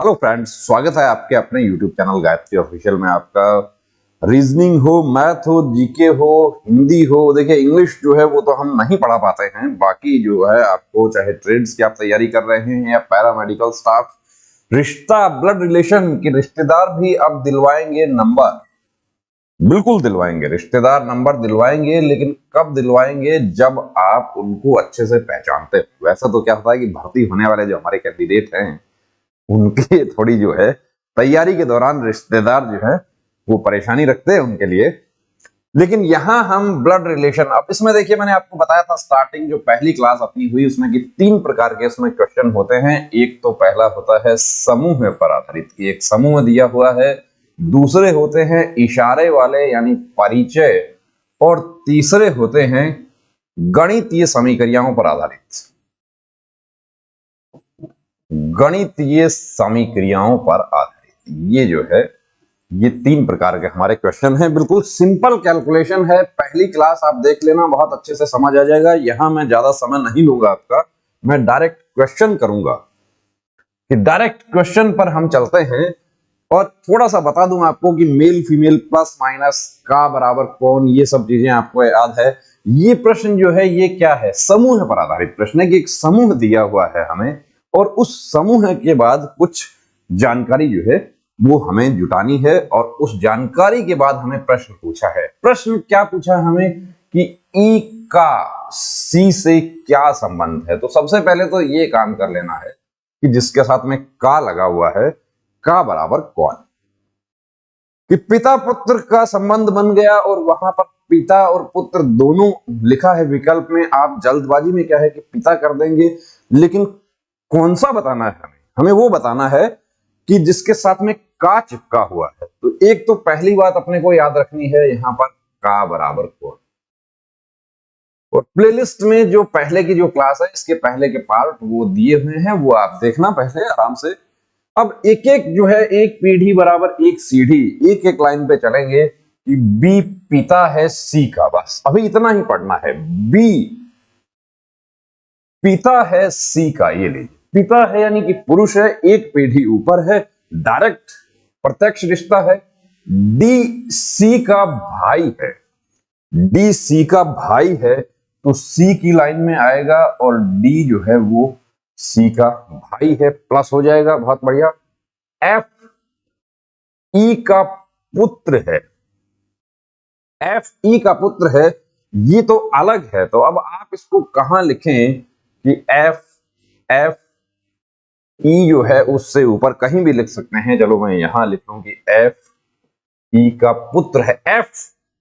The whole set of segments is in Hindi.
हेलो फ्रेंड्स, स्वागत है आपके अपने यूट्यूब चैनल गायत्री ऑफिशियल में। आपका रीजनिंग हो, मैथ हो, जीके हो, हिंदी हो, देखिए इंग्लिश जो है वो तो हम नहीं पढ़ा पाते हैं। बाकी जो है आपको चाहे ट्रेड्स की आप तैयारी कर रहे हैं या पैरामेडिकल स्टाफ, रिश्ता ब्लड रिलेशन के रिश्तेदार भी अब दिलवाएंगे नंबर। बिल्कुल दिलवाएंगे, रिश्तेदार नंबर दिलवाएंगे, लेकिन कब दिलवाएंगे? जब आप उनको अच्छे से पहचानते हो। वैसा तो क्या होता है कि भर्ती होने वाले जो हमारे कैंडिडेट हैं उनकी थोड़ी जो है तैयारी के दौरान रिश्तेदार जो है वो परेशानी रखते हैं उनके लिए। लेकिन यहां हम ब्लड रिलेशन, अब इसमें देखिए मैंने आपको बताया था स्टार्टिंग जो पहली क्लास अपनी हुई उसमें कि 3 प्रकार के इसमें क्वेश्चन होते हैं। एक तो पहला होता है समूह पर आधारित की एक समूह दिया हुआ है, दूसरे होते हैं इशारे वाले यानी परिचय, और तीसरे होते हैं गणितीय समीकरणों पर आधारित। गणितीय समीकरणों पर आधारित ये जो है ये 3 प्रकार के हमारे क्वेश्चन हैं। बिल्कुल सिंपल कैलकुलेशन है, पहली क्लास आप देख लेना, बहुत अच्छे से समझ आ जाएगा। यहां मैं ज्यादा समय नहीं लूंगा आपका, मैं डायरेक्ट क्वेश्चन करूंगा कि डायरेक्ट क्वेश्चन पर हम चलते हैं। और थोड़ा सा बता दूं आपको कि मेल फीमेल प्लस माइनस का बराबर कौन, ये सब चीजें आपको याद है। ये प्रश्न जो है ये क्या है? समूह पर आधारित प्रश्न है कि एक समूह दिया हुआ है हमें और उस समूह के बाद कुछ जानकारी जो है वो हमें जुटानी है, और उस जानकारी के बाद हमें प्रश्न पूछा है। प्रश्न क्या पूछा हमें कि ई का सी से क्या संबंध है। तो सबसे पहले तो ये काम कर लेना है कि जिसके साथ में का लगा हुआ है, का बराबर कौन, कि पिता पुत्र का संबंध बन गया और वहां पर पिता और पुत्र दोनों लिखा है विकल्प में। आप जल्दबाजी में क्या है कि पिता कर देंगे, लेकिन कौन सा बताना है हमें? हमें वो बताना है कि जिसके साथ में का चिपका हुआ है। तो एक तो पहली बात अपने को याद रखनी है यहां पर का बराबर कौन। और प्लेलिस्ट में जो पहले की जो क्लास है इसके पहले के पार्ट वो दिए हुए हैं, वो आप देखना पहले आराम से। अब एक एक जो है एक पीढ़ी बराबर एक सीढ़ी, एक एक लाइन पे चलेंगे कि बी पिता है सी का, बस अभी इतना ही पढ़ना है। बी पिता है सी का, ये लीजिए पिता है यानी कि पुरुष है, एक पीढ़ी ऊपर है, डायरेक्ट प्रत्यक्ष रिश्ता है। डी सी का भाई है, डी सी का भाई है तो सी की लाइन में आएगा और डी जो है वो सी का भाई है, प्लस हो जाएगा, बहुत बढ़िया। एफ ई का पुत्र है, एफ ई का पुत्र है, ये तो अलग है। तो अब आप इसको कहां लिखें कि एफ एफ ई जो है उससे ऊपर कहीं भी लिख सकते हैं। चलो मैं यहां लिख लूं कि एफ ई का पुत्र है, एफ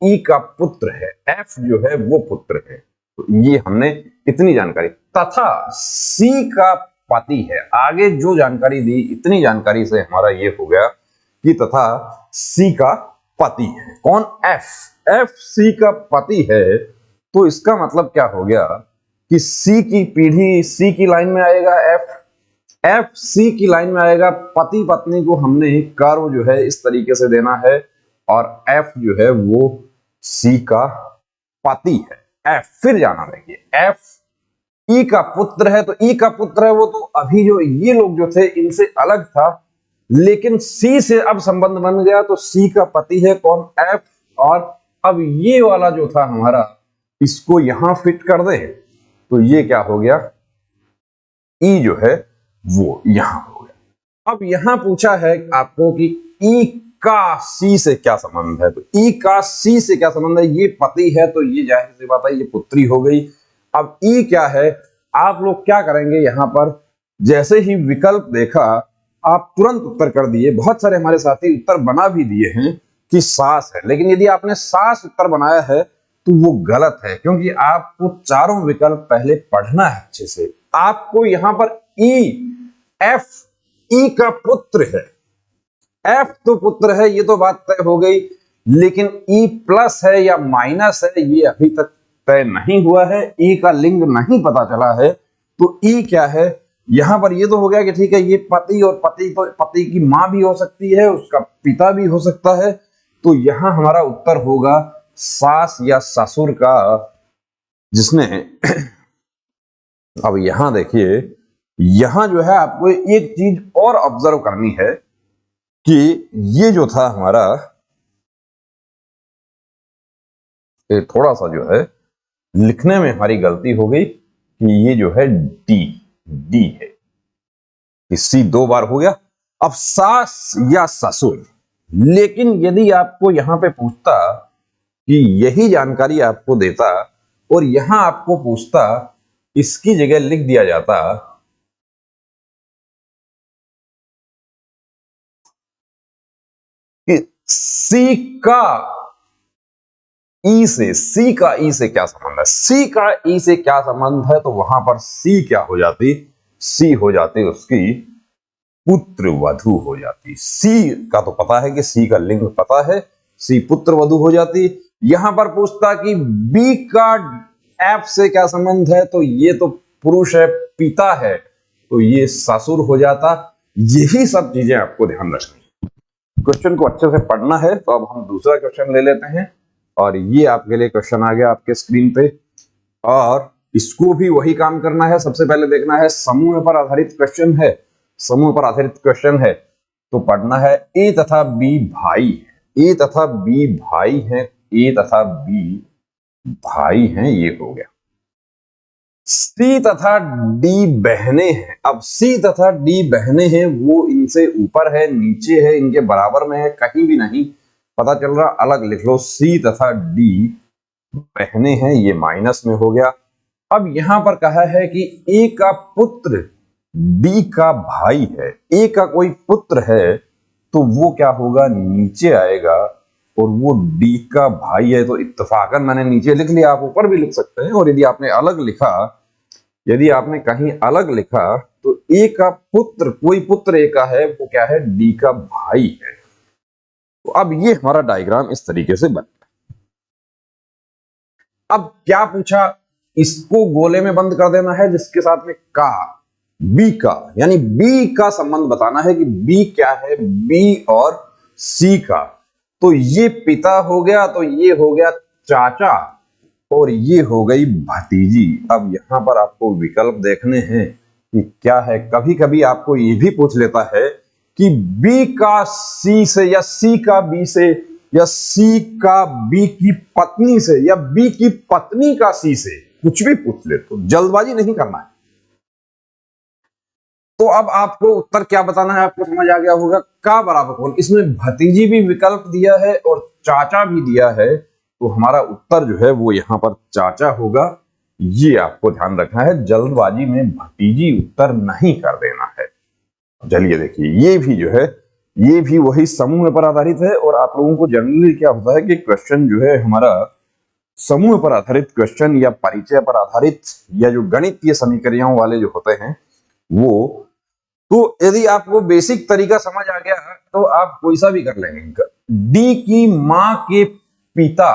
ई का पुत्र है, एफ जो है वो पुत्र है। तो ये हमने इतनी जानकारी, तथा सी का पति है। आगे जो जानकारी दी इतनी जानकारी से हमारा ये हो गया कि तथा सी का पति है कौन? एफ, एफ सी का पति है। तो इसका मतलब क्या हो गया कि सी की पीढ़ी सी की लाइन में आएगा, एफ एफ सी की लाइन में आएगा। पति पत्नी को हमने कर्व जो है इस तरीके से देना है, और एफ जो है वो सी का पति है। एफ फिर जाना देखिए, एफ ई का पुत्र है, तो ई का पुत्र है वो तो अभी जो ये लोग जो थे इनसे अलग था, लेकिन सी से अब संबंध बन गया तो सी का पति है कौन? एफ। और अब ये वाला जो था हमारा, इसको यहां फिट कर दे तो ये क्या हो गया? ई जो है वो यहां हो गया। अब यहां पूछा है आपको कि ई का सी से क्या संबंध है। तो ई का सी से क्या संबंध है? ये पति है तो ये जाहिर सी बात है ये पुत्री हो गई। अब ई क्या है? आप लोग क्या करेंगे यहां पर, जैसे ही विकल्प देखा आप तुरंत उत्तर कर दिए। बहुत सारे हमारे साथी उत्तर बना भी दिए हैं कि सास है, लेकिन यदि आपने सास उत्तर बनाया है तो वो गलत है, क्योंकि आपको चारों विकल्प पहले पढ़ना है अच्छे से। आपको यहां पर ई, एफ ई का पुत्र है, एफ तो पुत्र है, ये तो बात तय हो गई, लेकिन ई प्लस है या माइनस है ये अभी तक तय नहीं हुआ है। ई का लिंग नहीं पता चला है, तो ई क्या है यहां पर? ये तो हो गया कि ठीक है ये पति, और पति तो पति की मां भी हो सकती है, उसका पिता भी हो सकता है। तो यहां हमारा उत्तर होगा सास या ससुर का, जिसने अब यहां देखिए यहां जो है आपको एक चीज और ऑब्जर्व करनी है कि ये जो था हमारा, ये थोड़ा सा जो है लिखने में हमारी गलती हो गई कि ये जो है डी है, सी 2 बार हो गया। अब सास या ससुर, लेकिन यदि आपको यहां पे पूछता कि यही जानकारी आपको देता और यहां आपको पूछता, इसकी जगह लिख दिया जाता कि सी का ई से, सी का ई से क्या संबंध है, सी का ई से क्या संबंध है, तो वहां पर सी क्या हो जाती, सी हो जाती उसकी पुत्र वधु हो जाती। सी का तो पता है कि सी का लिंग पता है, सी पुत्र वधु हो जाती। यहां पर पूछता कि बी का एफ से क्या संबंध है, तो ये तो पुरुष है, पिता है, तो ये ससुर हो जाता। यही सब चीजें आपको ध्यान रखनी, क्वेश्चन को अच्छे से पढ़ना है। तो अब हम दूसरा क्वेश्चन ले लेते हैं, और ये आपके लिए क्वेश्चन आ गया आपके स्क्रीन पे, और इसको भी वही काम करना है। सबसे पहले देखना है समूह पर आधारित क्वेश्चन है, समूह पर आधारित क्वेश्चन है तो पढ़ना है ए तथा बी भाई है, ए तथा बी भाई है, ए तथा बी भाई हैं, ये हो गया। सी तथा डी बहने हैं। अब सी तथा डी बहने हैं, वो इनसे ऊपर है, नीचे है, इनके बराबर में है, कहीं भी नहीं पता चल रहा, अलग लिख लो। सी तथा डी बहने हैं, ये माइनस में हो गया। अब यहां पर कहा है कि ए का पुत्र डी का भाई है, ए का कोई पुत्र है तो वो क्या होगा, नीचे आएगा, और वो डी का भाई है, तो इत्तेफाकन मैंने नीचे लिख लिया, आप ऊपर भी लिख सकते हैं। और यदि आपने अलग लिखा, यदि आपने कहीं अलग लिखा, तो ए का पुत्र, कोई पुत्र ए का है, वो क्या है, डी का भाई है। तो अब ये हमारा डायग्राम इस तरीके से बन गया। अब क्या पूछा, इसको गोले में बंद कर देना है जिसके साथ में का, बी का, यानी बी का संबंध बताना है कि बी क्या है, बी और सी का। तो ये पिता हो गया, तो ये हो गया चाचा, और ये हो गई भतीजी। अब यहां पर आपको विकल्प देखने हैं कि क्या है। कभी कभी आपको ये भी पूछ लेता है कि बी का सी से, या सी का बी से, या सी का बी की पत्नी से, या बी की पत्नी का सी से, कुछ भी पूछ ले, तो जल्दबाजी नहीं करना है। तो अब आपको उत्तर क्या बताना है, आपको समझ आ गया होगा। का बराबर कौन, इसमें भतीजी भी विकल्प दिया है और चाचा भी दिया है, तो हमारा उत्तर जो है वो यहां पर चाचा होगा। ये आपको ध्यान रखना है, जल्दबाजी में भतीजी उत्तर नहीं कर देना है। चलिए देखिए, ये भी जो है, ये भी वही समूह पर आधारित है। और आप लोगों को जनरली क्या होता है कि क्वेश्चन जो है हमारा समूह पर आधारित क्वेश्चन, या परिचय पर आधारित, या जो गणितीय समीकरणों वाले जो होते हैं वो, तो यदि आपको बेसिक तरीका समझ आ गया तो आप कोई सा भी कर लेंगे। डी की मां के पिता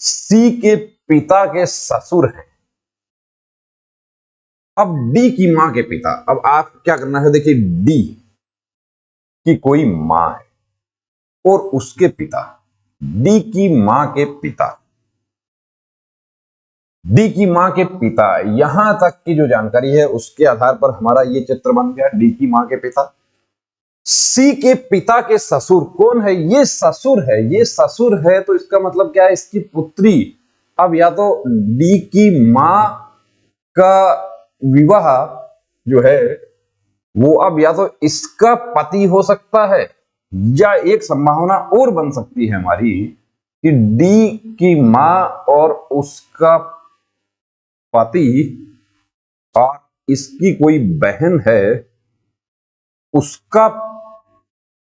सी के पिता के ससुर हैं। अब डी की मां के पिता, अब आप क्या करना है, देखिए डी की कोई मां है और उसके पिता, डी की मां के पिता, डी की मां के पिता, यहां तक की जो जानकारी है उसके आधार पर हमारा ये चित्र बन गया, डी की मां के पिता। सी के पिता के ससुर कौन है, ये ससुर है, ये ससुर है, तो इसका मतलब क्या है, इसकी पुत्री। अब या तो डी की मां का विवाह जो है वो, अब या तो इसका पति हो सकता है, या एक संभावना और बन सकती है हमारी कि डी की मां और उसका पति, और इसकी कोई बहन है, उसका,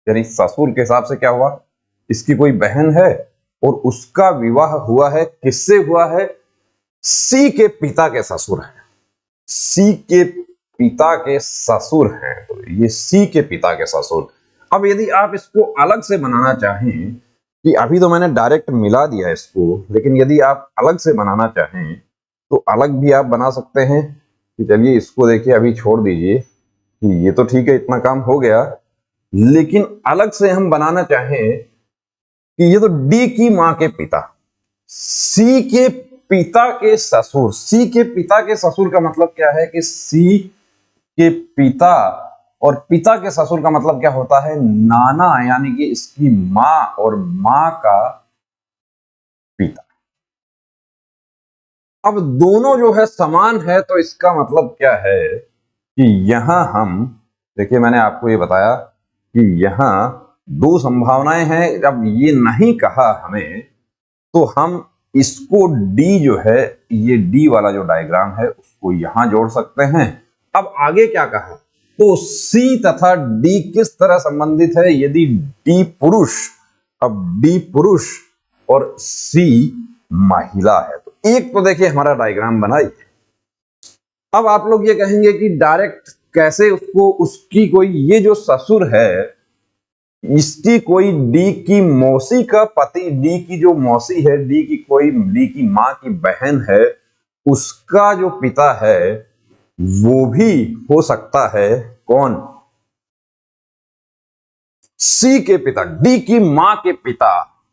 यानी ससुर के हिसाब से क्या हुआ, इसकी कोई बहन है और उसका विवाह हुआ है, किससे हुआ है, सी के पिता के ससुर हैं, सी के पिता के ससुर हैं, तो ये सी के पिता के ससुर। अब यदि आप इसको अलग से बनाना चाहें, कि अभी तो मैंने डायरेक्ट मिला दिया इसको, लेकिन यदि आप अलग से बनाना चाहें तो अलग भी आप बना सकते हैं। कि चलिए इसको देखिए, अभी छोड़ दीजिए कि ये तो ठीक है, इतना काम हो गया, लेकिन अलग से हम बनाना चाहें कि ये तो डी की मां के पिता, सी के पिता के ससुर, सी के पिता के ससुर का मतलब क्या है कि सी के पिता, और पिता के ससुर का मतलब क्या होता है, नाना, यानी कि इसकी मां और मां का पिता। अब दोनों जो है समान है, तो इसका मतलब क्या है कि यहां हम, देखिए मैंने आपको ये बताया कि यहां दो संभावनाएं हैं। जब ये नहीं कहा हमें, तो हम इसको डी जो है, ये डी वाला जो डायग्राम है उसको यहां जोड़ सकते हैं। अब आगे क्या कहा, तो सी तथा डी किस तरह संबंधित है, यदि डी पुरुष, अब डी पुरुष और सी महिला है, तो एक तो देखिए हमारा डायग्राम बना ही है। अब आप लोग ये कहेंगे कि डायरेक्ट कैसे उसको, उसकी कोई, ये जो ससुर है इसकी कोई डी की मौसी का पति, डी की जो मौसी है, डी की मां की बहन है, उसका जो पिता है वो भी हो सकता है कौन, सी के पिता, डी की मां के पिता,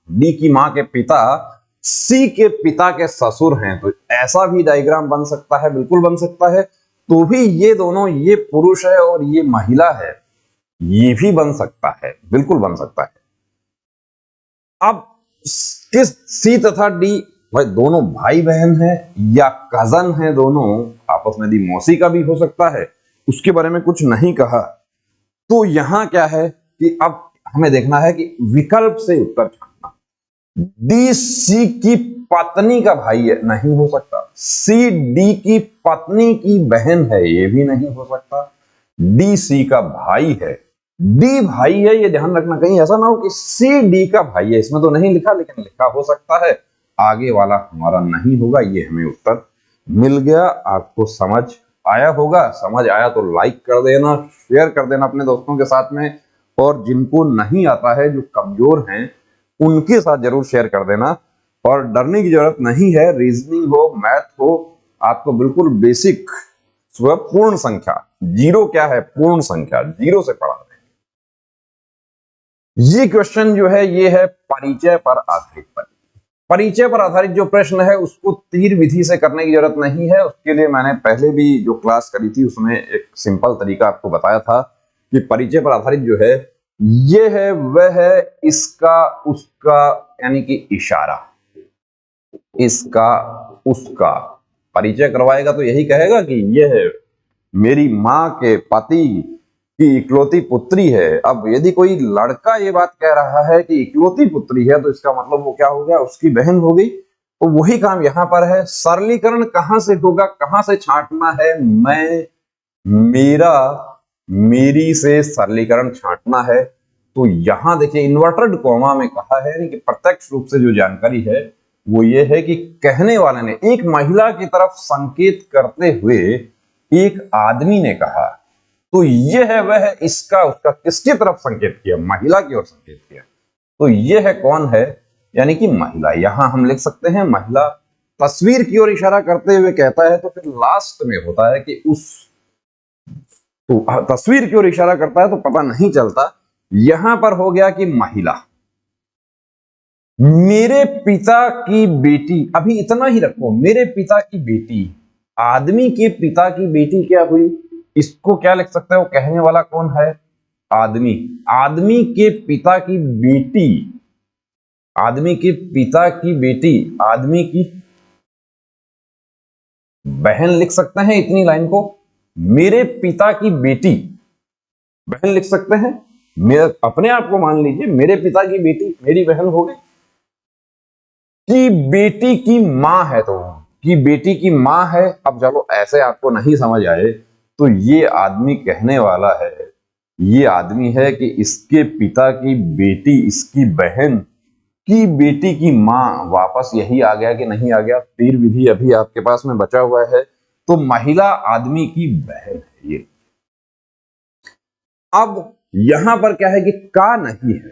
डी की मां के पिता सी के पिता के ससुर हैं। तो ऐसा भी डायग्राम बन सकता है, बिल्कुल बन सकता है। तो भी ये दोनों, ये पुरुष है और ये महिला है, ये भी बन सकता है, बिल्कुल बन सकता है। अब किस सी तथा डी, भाई दोनों भाई बहन हैं या कजन हैं, दोनों आपस में, दी मौसी का भी हो सकता है, उसके बारे में कुछ नहीं कहा। तो यहां क्या है कि अब हमें देखना है कि विकल्प से उत्तर छांटना। डी सी की पत्नी का भाई है, नहीं हो सकता। सी डी की पत्नी की बहन है, ये भी नहीं हो सकता। डी सी का भाई है, डी भाई है, ये ध्यान रखना, कहीं ऐसा ना हो कि सी डी का भाई है, इसमें तो नहीं लिखा लेकिन लिखा हो सकता है। आगे वाला हमारा नहीं होगा, ये हमें उत्तर मिल गया। आपको समझ आया होगा, समझ आया तो लाइक कर देना, शेयर कर देना अपने दोस्तों के साथ में, और जिनको नहीं आता है, जो कमजोर हैं, उनके साथ जरूर शेयर कर देना। और डरने की जरूरत नहीं है, रीजनिंग हो, मैथ हो, आपको बिल्कुल बेसिक पूर्ण संख्या, जीरो क्या है, पूर्ण संख्या, जीरो से पढ़ा रहे हैं। ये क्वेश्चन जो है ये है परिचय पर आधारित। परिचय पर आधारित जो प्रश्न है उसको तीर विधि से करने की जरूरत नहीं है। उसके लिए मैंने पहले भी जो क्लास करी थी उसमें एक सिंपल तरीका आपको बताया था कि परिचय पर आधारित जो है ये है, वह है, इसका उसका, यानी कि इशारा, इसका उसका परिचय करवाएगा तो यही कहेगा कि यह है मेरी मां के पति की इकलौती पुत्री है। अब यदि कोई लड़का ये बात कह रहा है कि इकलौती पुत्री है, तो इसका मतलब वो क्या हो गया, उसकी बहन हो गई। तो वही काम यहां पर है। सरलीकरण कहां से होगा, कहां से छांटना है, मैं, मेरा, मेरी से सरलीकरण छांटना है। तो यहां देखिए इन्वर्टेड कॉमा में कहा है कि प्रत्यक्ष रूप से जो जानकारी है वो ये है कि कहने वाले ने एक महिला की तरफ संकेत करते हुए एक आदमी ने कहा, तो यह है वह है, इसका उसका, किसकी तरफ संकेत किया, महिला की ओर संकेत किया। तो यह है कौन है, यानी कि महिला। यहां हम लिख सकते हैं महिला। तस्वीर की ओर इशारा करते हुए कहता है, तो फिर लास्ट में होता है कि उस, तो तस्वीर की ओर इशारा करता है तो पता नहीं चलता। यहां पर हो गया कि महिला, मेरे पिता की बेटी, अभी इतना ही रखो, मेरे पिता की बेटी, आदमी के पिता की बेटी क्या हुई, इसको क्या लिख सकते हो, कहने वाला कौन है, आदमी। आदमी के पिता की बेटी, आदमी के पिता की बेटी, आदमी की बहन लिख सकते हैं इतनी लाइन को। मेरे पिता की बेटी, बहन लिख सकते हैं। मेरे अपने आप को मान लीजिए, मेरे पिता की बेटी मेरी बहन हो गई। कि बेटी की मां है, तो कि बेटी की मां है। अब चलो ऐसे आपको नहीं समझ आए तो ये आदमी कहने वाला है, ये आदमी है कि इसके पिता की बेटी, इसकी बहन की बेटी की मां, वापस यही आ गया कि नहीं आ गया, तीर विधि अभी आपके पास में बचा हुआ है। तो महिला आदमी की बहन है ये। अब यहां पर क्या है कि का नहीं है,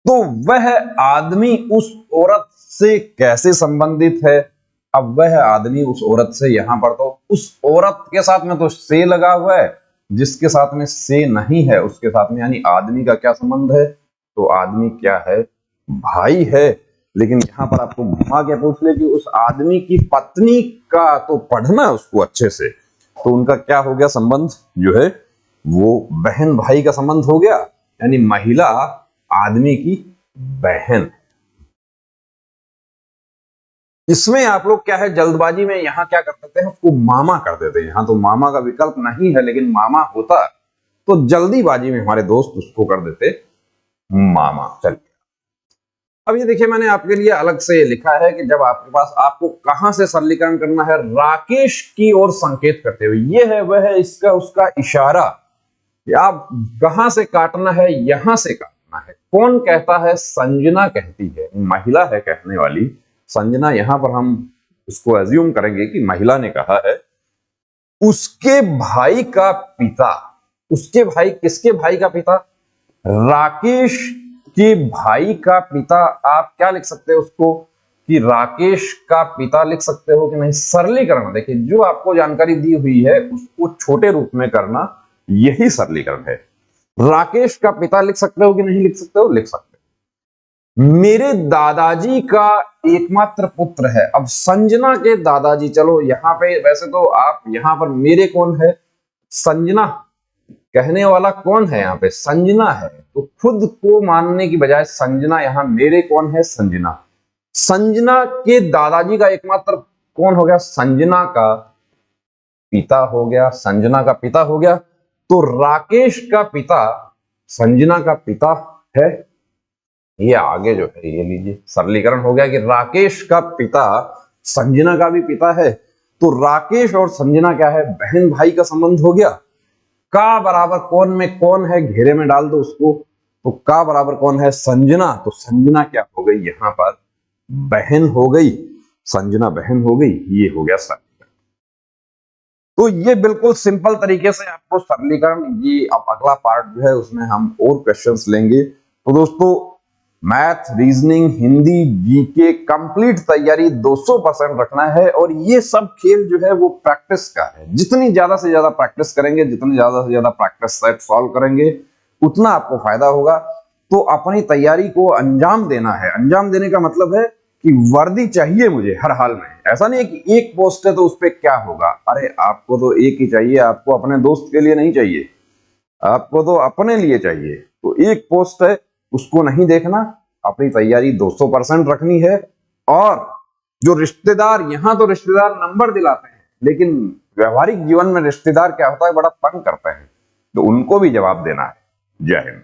तो वह आदमी उस औरत से कैसे संबंधित है। अब वह आदमी उस औरत से, यहां पर तो उस औरत के साथ में तो से लगा हुआ है, जिसके साथ में से नहीं है उसके साथ में, यानी आदमी का क्या संबंध है, तो आदमी क्या है, भाई है। लेकिन यहां पर आपको घुमा के पूछ ले कि उस आदमी की पत्नी का तो पढ़ना उसको अच्छे से, तो उनका क्या हो गया संबंध जो है वो बहन भाई का संबंध हो गया, यानी महिला आदमी की बहन। इसमें आप लोग क्या है जल्दबाजी में यहां क्या कर देते हैं, उसको मामा कर देते हैं। यहां तो मामा का विकल्प नहीं है, लेकिन मामा होता तो जल्दीबाजी में हमारे दोस्त उसको कर देते मामा। चलिए अब ये देखिए मैंने आपके लिए अलग से लिखा है कि जब आपके पास आपको कहां से सरलीकरण करना है, राकेश की ओर संकेत करते हुए, ये है वह है इसका उसका इशारा कि आप कहां से काटना है, यहां से काटना है। कौन कहता है, संजना कहती है, महिला है कहने वाली संजना। यहां पर हम इसको एज्यूम करेंगे कि महिला ने कहा है उसके भाई का पिता। उसके भाई, किसके भाई का पिता, राकेश के भाई का पिता। आप क्या लिख सकते हो उसको कि राकेश का पिता लिख सकते हो कि नहीं। सरलीकरण देखिए, जो आपको जानकारी दी हुई है उसको छोटे रूप में करना, यही सरलीकरण है। राकेश का पिता लिख सकते हो कि नहीं लिख सकते हो, लिख सकते हो। मेरे दादाजी का एकमात्र पुत्र है। अब संजना के दादाजी, चलो यहां पे वैसे तो आप यहां पर मेरे कौन है, संजना कहने वाला कौन है, यहां पे संजना है, तो खुद को मानने की बजाय संजना, यहां मेरे कौन है, संजना। संजना के दादाजी का एकमात्र कौन हो गया, संजना का पिता हो गया, संजना का पिता हो गया। तो राकेश का पिता संजना का पिता है। ये आगे जो है ये लीजिए, सरलीकरण हो गया कि राकेश का पिता संजना का भी पिता है। तो राकेश और संजना क्या है, बहन भाई का संबंध हो गया। का बराबर कौन में कौन है, घेरे में डाल दो उसको, तो का बराबर कौन है, संजना। तो संजना क्या हो गई, यहां पर बहन हो गई, संजना बहन हो गई। ये हो गया सरलीकरण। तो ये बिल्कुल सिंपल तरीके से आपको सरलीकरण, ये अब अगला पार्ट जो है उसमें हम और क्वेश्चंस लेंगे। तो दोस्तों math, reasoning, Hindi, GK complete तैयारी 200% रखना है। और ये सब खेल जो है वो प्रैक्टिस का है। जितनी ज्यादा से ज्यादा प्रैक्टिस करेंगे, जितनी ज्यादा से ज्यादा प्रैक्टिस सेट सॉल्व करेंगे, उतना आपको फायदा होगा। तो अपनी तैयारी को अंजाम देना है। अंजाम देने का मतलब है कि वर्दी चाहिए मुझे हर हाल में। ऐसा नहीं है कि एक पोस्ट है तो उस पर क्या होगा, अरे आपको तो एक ही चाहिए, आपको अपने दोस्त के लिए नहीं चाहिए, आपको तो अपने लिए चाहिए। तो एक पोस्ट है उसको नहीं देखना, अपनी तैयारी 200% रखनी है। और जो रिश्तेदार, यहां तो रिश्तेदार नंबर दिलाते हैं, लेकिन व्यवहारिक जीवन में रिश्तेदार क्या होता है, बड़ा तंग करते हैं, तो उनको भी जवाब देना है। जय हिंद।